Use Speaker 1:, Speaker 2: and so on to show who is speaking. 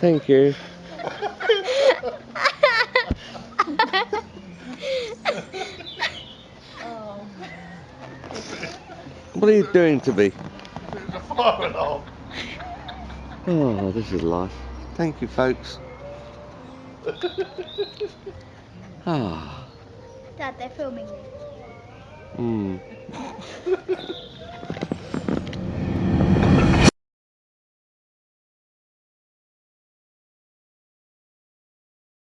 Speaker 1: Thank you. What are you doing to me?
Speaker 2: It's a fire alarm.
Speaker 1: Oh, this is life. Thank you, folks. Ah.
Speaker 3: Dad, they're filming me.
Speaker 1: Hmm.